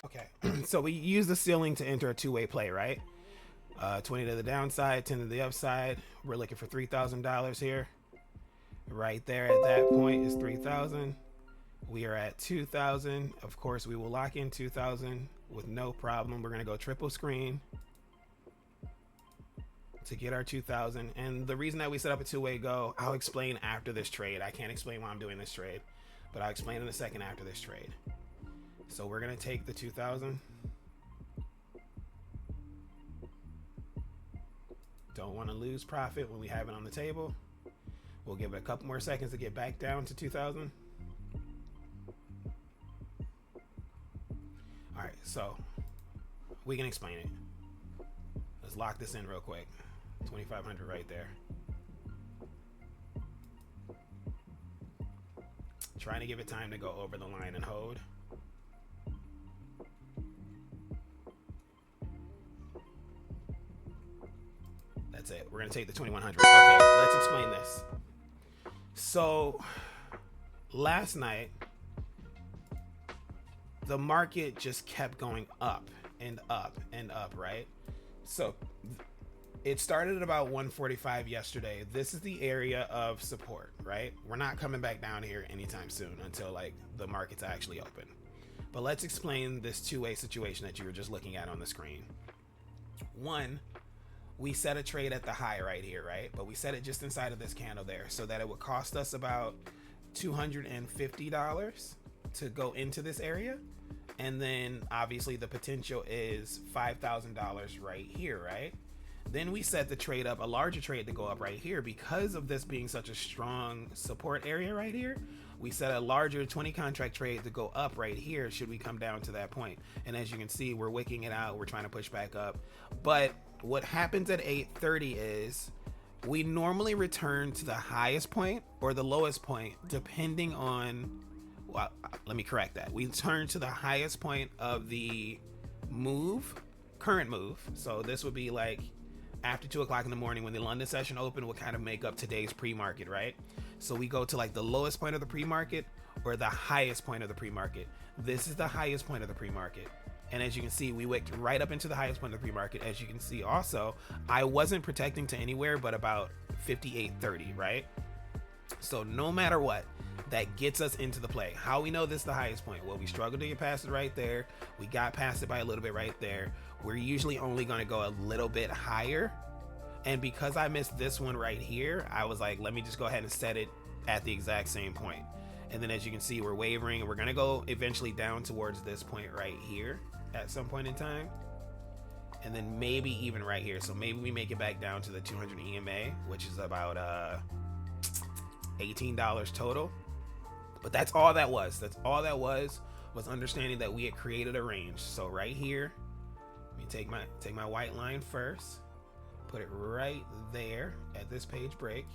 Okay, so we use the ceiling to enter a two-way play, right? 20 to the downside, 10 to the upside. We're looking for $3,000 here. Right there at that point is 3,000. We are at 2,000. Of course, we will lock in 2,000 with no problem. We're gonna go triple screen to get our 2,000. And the reason that we set up a two-way go, I'll explain after this trade. I can't explain why I'm doing this trade, but I'll explain in a second after this trade. So we're gonna take the 2,000. Don't want to lose profit when we have it on the table. We'll give it a couple more seconds to get back down to 2,000. All right, so we can explain it. Let's lock this in real quick. 2,500 right there. Trying to give it time to go over the line and hold. That's it. We're gonna take the 2,100. Okay, let's explain this. So last night, the market just kept going up and up and up, right? So it started at about 145 yesterday. This is the area of support, right? We're not coming back down here anytime soon until like the market's actually open. But let's explain this two-way situation that you were just looking at on the screen. One, we set a trade at the high right here, right? But we set it just inside of this candle there so that it would cost us about $250 to go into this area. And then obviously the potential is $5,000 right here, right? Then we set the trade up, a larger trade to go up right here because of this being such a strong support area right here. We set a larger 20 contract trade to go up right here should we come down to that point. And as you can see, we're wicking it out. We're trying to push back up. But what happens at 8:30 is we normally return to the highest point or the lowest point depending on, well, let me correct that. We turn to the highest point of the current move. So this would be like after 2 o'clock in the morning when the London session opened, will kind of make up today's pre-market, right? So we go to like the lowest point of the pre-market or the highest point of the pre-market. This is the highest point of the pre-market. And as you can see, we wicked right up into the highest point of the pre-market. As you can see also, I wasn't protecting to anywhere but about 58.30, right? So no matter what, that gets us into the play. How we know this is the highest point? Well, we struggled to get past it right there. We got past it by a little bit right there. We're usually only going to go a little bit higher. And because I missed this one right here, I was like, let me just go ahead and set it at the exact same point. And then as you can see, we're wavering and we're going to go eventually down towards this point right here at some point in time. And then maybe even right here. So maybe we make it back down to the 200 EMA, which is about $18 total. But that's all that was. That's all that was understanding that we had created a range. So right here, let me take my white line first, put it right there at this page break.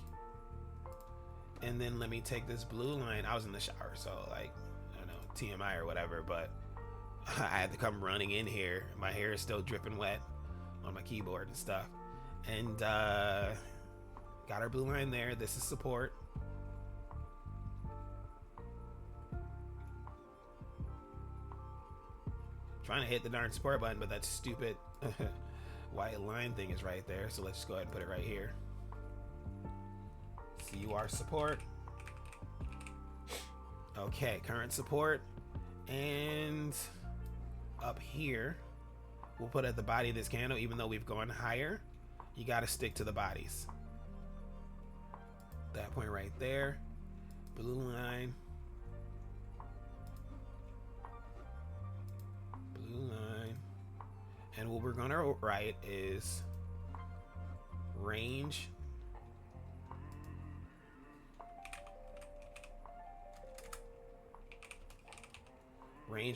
And then let me take this blue line. I was in the shower, so like, I don't know, TMI or whatever, but I had to come running in here. My hair is still dripping wet on my keyboard and stuff. And got our blue line there. This is support. Trying to hit the darn support button, but that stupid white line thing is right there. So let's just go ahead and put it right here. CUR support. Okay, current support. And up here, we'll put at the body of this candle, even though we've gone higher, you got to stick to the bodies. That point right there, blue line. And what we're gonna write is range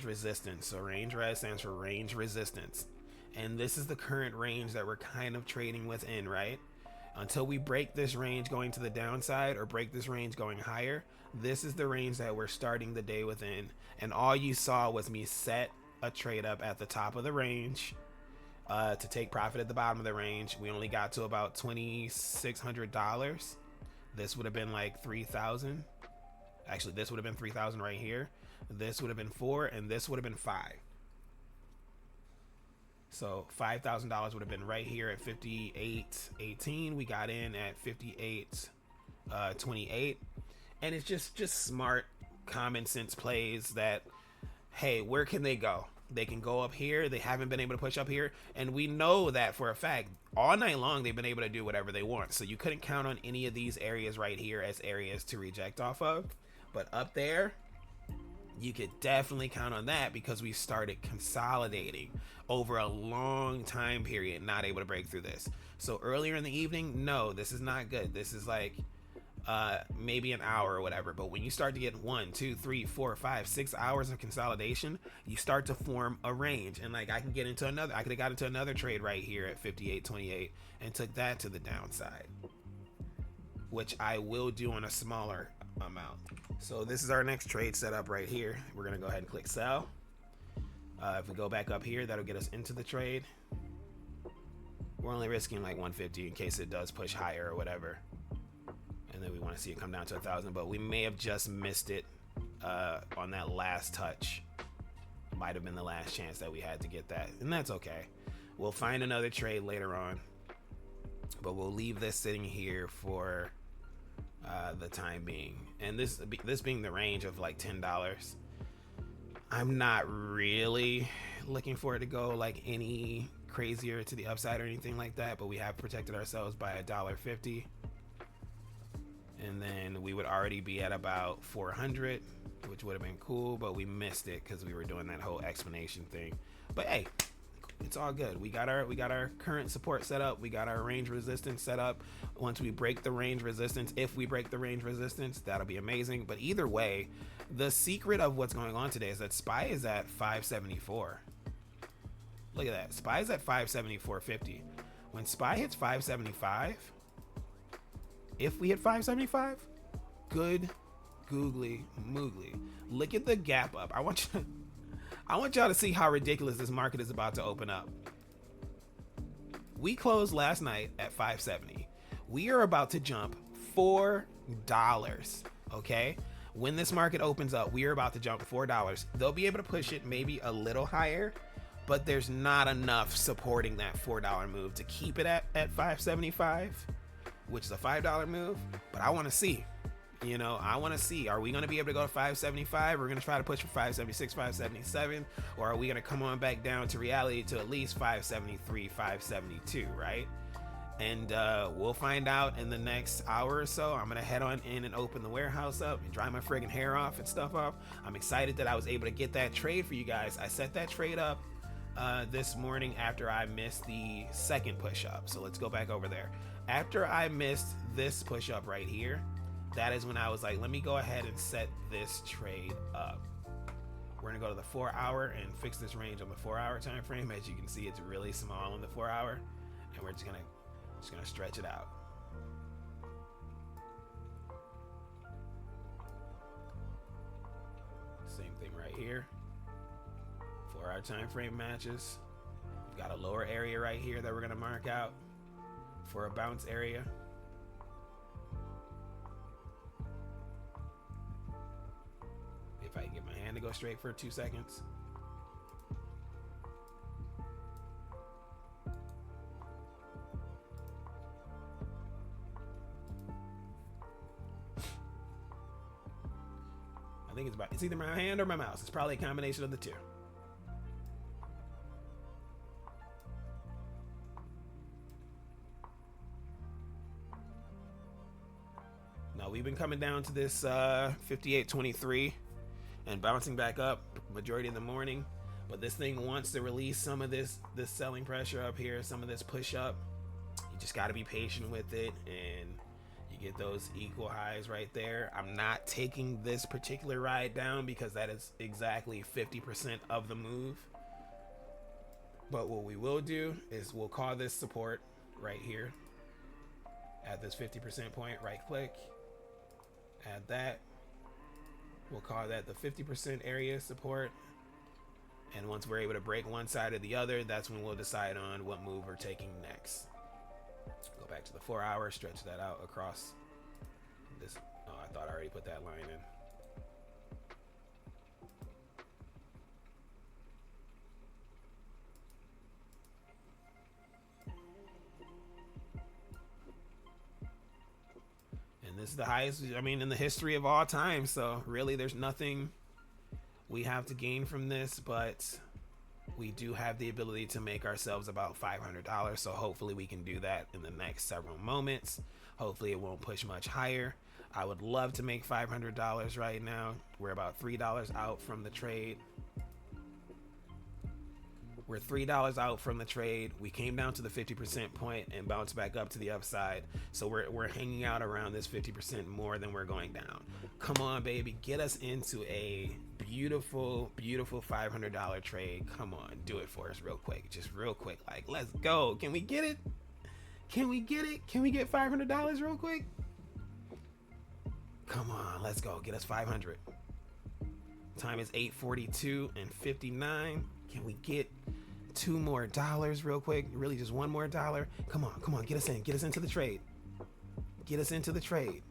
resistance. So range res stands for range resistance. And this is the current range that we're kind of trading within, right? Until we break this range going to the downside or break this range going higher, this is the range that we're starting the day within. And all you saw was me set a trade up at the top of the range to take profit at the bottom of the range. We only got to about $2,600. This would have been like 3,000. Actually, this would have been 3,000 right here. This would have been 4, and this would have been 5. So $5,000 would have been right here at 58.18. We got in at 58.28, and it's just smart, common sense plays that, hey, where can they go? They can go up here. They haven't been able to push up here, and we know that for a fact. All night long, they've been able to do whatever they want. So you couldn't count on any of these areas right here as areas to reject off of. But up there, you could definitely count on that because we started consolidating over a long time period, not able to break through this. So earlier in the evening, no, this is not good. This is like maybe an hour or whatever. But when you start to get 1, 2, 3, 4, 5, 6 hours of consolidation, you start to form a range. And like I could have got into another trade right here at 58.28 and took that to the downside, which I will do on a smaller amount. So this is our next trade setup right here. We're gonna go ahead and click sell. If we go back up here, that'll get us into the trade. We're only risking like 150 in case it does push higher or whatever, and then we want to see it come down to 1,000. But we may have just missed it on that last touch. It might have been the last chance that we had to get that, and that's okay. We'll find another trade later on, but we'll leave this sitting here for the time being. And this being the range of like $10, I'm not really looking for it to go like any crazier to the upside or anything like that, but we have protected ourselves by $1.50, and then we would already be at about 400, which would have been cool, but we missed it because we were doing that whole explanation thing. But hey, it's all good. We got our current support set up. We got our range resistance set up. Once we break the range resistance, if we break the range resistance, that'll be amazing. But either way, the secret of what's going on today is that SPY is at 574. Look at that. SPY is at 574.50. When SPY hits 575, if we hit 575, good googly moogly. Look at the gap up. I want y'all to see how ridiculous this market is about to open up. We closed last night at 570. We are about to jump $4. Okay? When this market opens up, we are about to jump $4. They'll be able to push it maybe a little higher, but there's not enough supporting that $4 move to keep it at 575, which is a $5 move. But I want to see. I want to see, are we going to be able to go to 575? We're going to try to push for 576, 577, or are we going to come on back down to reality to at least 573, 572, right? And we'll find out in the next hour or so. I'm going to head on in and open the warehouse up and dry my friggin' hair off and stuff off. I'm excited that I was able to get that trade for you guys. I set that trade up this morning after I missed the second push up. So let's go back over there. After I missed this push up right here, that is when I was like, let me go ahead and set this trade up. We're gonna go to the 4 hour and fix this range on the 4 hour time frame. As you can see, it's really small on the 4 hour, and we're just gonna stretch it out. Same thing right here. 4 hour time frame matches. We've got a lower area right here that we're gonna mark out for a bounce area. If I can get my hand to go straight for 2 seconds. I think it's either my hand or my mouse. It's probably a combination of the two. Now we've been coming down to this 58.23 and bouncing back up majority of the morning, but this thing wants to release some of this selling pressure up here, some of this push up. You just got to be patient with it, and you get those equal highs right there. I'm not taking this particular ride down because that is exactly 50% of the move, but what we will do is we'll call this support right here at this 50% point. Right click, add that. We'll call that the 50% area support. And once we're able to break one side or the other, that's when we'll decide on what move we're taking next. Go back to the 4 hour, stretch that out across this. Oh, I thought I already put that line in. This is the highest, I mean, in the history of all time. So really, there's nothing we have to gain from this, but we do have the ability to make ourselves about $500. So hopefully we can do that in the next several moments. Hopefully it won't push much higher. I would love to make $500 right now. We're about $3 out from the trade. We're $3 out from the trade. We came down to the 50% point and bounced back up to the upside. So we're hanging out around this 50% more than we're going down. Come on, baby. Get us into a beautiful, beautiful $500 trade. Come on, do it for us real quick. Just real quick. Like, let's go. Can we get it? Can we get it? Can we get $500 real quick? Come on, let's go. Get us 500. Time is 8:42 and 59. Can we get $2 more real quick? Really, just $1 more. Come on, get us in. Get us into the trade. Get us into the trade.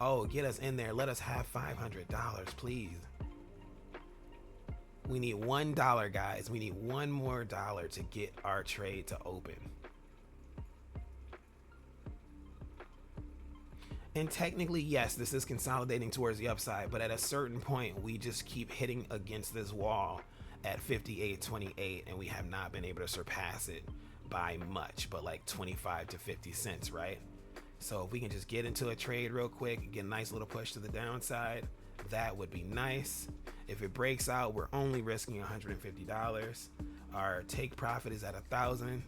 Oh, get us in there. Let us have $500, please. We need $1, guys. We need $1 more to get our trade to open. And technically, yes, this is consolidating towards the upside, but at a certain point, we just keep hitting against this wall at 58.28, and we have not been able to surpass it by much, but like 25 to 50 cents, right? So if we can just get into a trade real quick, get a nice little push to the downside, that would be nice. If it breaks out, we're only risking $150. Our take profit is at 1,000.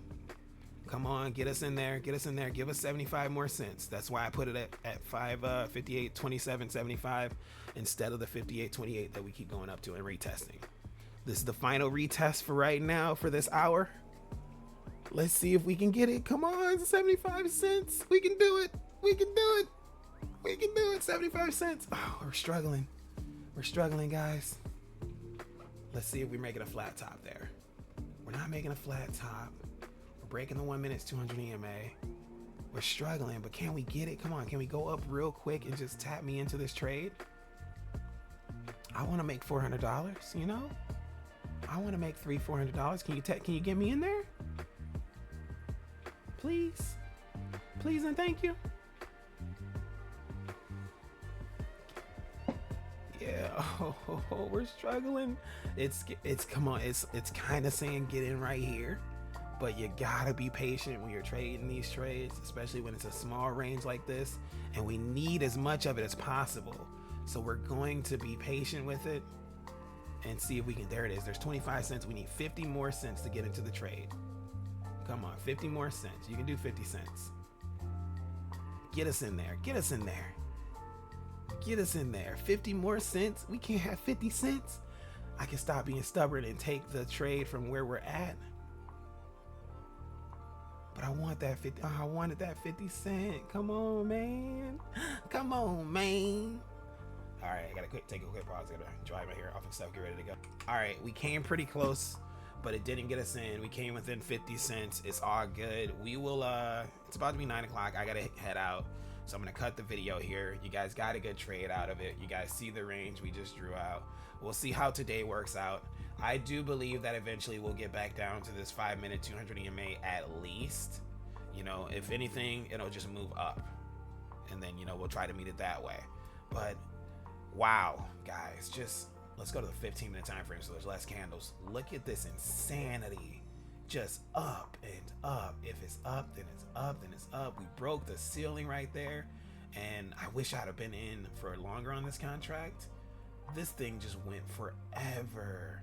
Come on, get us in there. Get us in there. Give us 75 more cents. That's why I put it at 58.27.75 instead of the 58.28 that we keep going up to and retesting. This is the final retest for right now for this hour. Let's see if we can get it. Come on, 75 cents. We can do it. We can do it. We can do it. 75 cents. Oh, we're struggling. We're struggling, guys. Let's see if we make it a flat top there. We're not making a flat top. Breaking the 1 minute 200 EMA. We're struggling, but can we get it? Come on, can we go up real quick and just tap me into this trade? I want to make $400, you know? I want to make $400. Can you get me in there? Please? Please and thank you. Yeah, we're struggling. It's come on, it's kind of saying get in right here. But you gotta be patient when you're trading these trades, especially when it's a small range like this, and we need as much of it as possible. So we're going to be patient with it and see if we can. There it is. There's 25 cents. We need 50 more cents to get into the trade. Come on, 50 more cents. You can do 50 cents. Get us in there. Get us in there. Get us in there. 50 more cents. We can't have 50 cents. I can stop being stubborn and take the trade from where we're at. But I want that 50. Oh, I wanted that 50 cent. Come on, man. Come on, man. All right, I gotta take a quick pause. I gotta dry my hair off and stuff. Get ready to go. All right, we came pretty close, but it didn't get us in. We came within 50 cents. It's all good. We will. It's about to be 9 o'clock. I gotta head out, so I'm gonna cut the video here. You guys got a good trade out of it. You guys see the range we just drew out. We'll see how today works out. I do believe that eventually we'll get back down to this 5 minute 200 EMA at least. You know, if anything, it'll just move up, and then, you know, we'll try to meet it that way. But wow, guys, just let's go to the 15-minute time frame so there's less candles. Look at this insanity. Just up and up. If it's up, then it's up, then it's up. We broke the ceiling right there, and I wish I'd have been in for longer on this contract. This thing just went forever.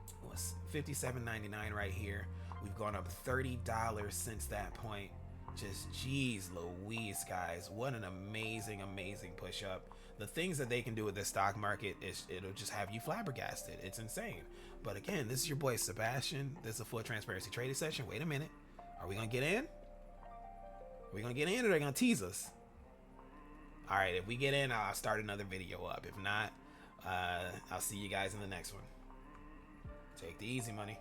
It was $57.99 right here. We've gone up $30 since that point. Just geez Louise, guys, what an amazing push up. The things that they can do with this stock market is it'll just have you flabbergasted. It's insane. But again, this is your boy Sebastian. This is a full transparency trading session. Wait a minute, are we gonna get in? Are we gonna get in, or are they gonna tease us? All right, if we get in, I'll start another video up. If not, I'll see you guys in the next one. Take the easy money.